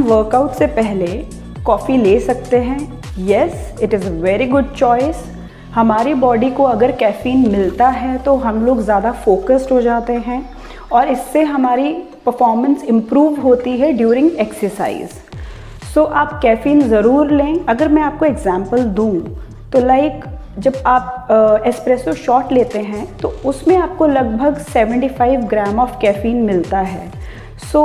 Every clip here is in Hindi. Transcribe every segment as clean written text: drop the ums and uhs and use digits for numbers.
हम वर्कआउट से पहले कॉफ़ी ले सकते हैं। Yes, it is a very good choice. हमारी बॉडी को अगर कैफ़ीन मिलता है तो हम लोग ज़्यादा फोकस्ड हो जाते हैं और इससे हमारी परफॉर्मेंस इम्प्रूव होती है ड्यूरिंग एक्सरसाइज। सो आप कैफ़ीन ज़रूर लें। अगर मैं आपको एग्जांपल दूं तो लाइक जब आप एस्प्रेसो शॉट लेते हैं तो उसमें आपको लगभग 75 ग्राम ऑफ कैफ़ीन मिलता है। सो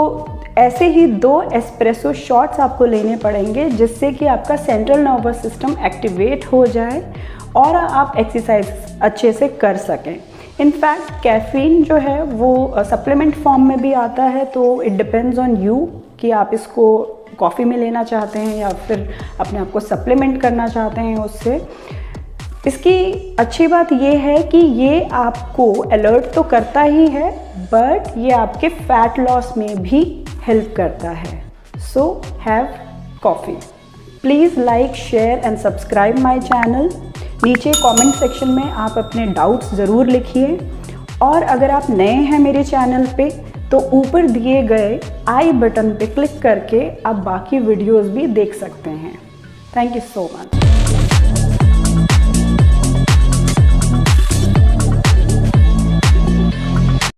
ऐसे ही 2 एस्प्रेसो शॉट्स आपको लेने पड़ेंगे जिससे कि आपका सेंट्रल नर्वस सिस्टम एक्टिवेट हो जाए और आप एक्सरसाइज अच्छे से कर सकें। इनफैक्ट कैफ़ीन जो है वो सप्लीमेंट फॉर्म में भी आता है, तो इट डिपेंड्स ऑन यू कि आप इसको कॉफ़ी में लेना चाहते हैं या फिर अपने आप को सप्लीमेंट करना चाहते हैं उससे। इसकी अच्छी बात ये है कि ये आपको अलर्ट तो करता ही है बट ये आपके फैट लॉस में भी हेल्प करता है। So have coffee. Please like, share and subscribe my channel. नीचे कमेंट सेक्शन में आप अपने डाउट्स ज़रूर लिखिए और अगर आप नए हैं मेरे चैनल पे तो ऊपर दिए गए आई बटन पे क्लिक करके आप बाकी वीडियोस भी देख सकते हैं। Thank you so much.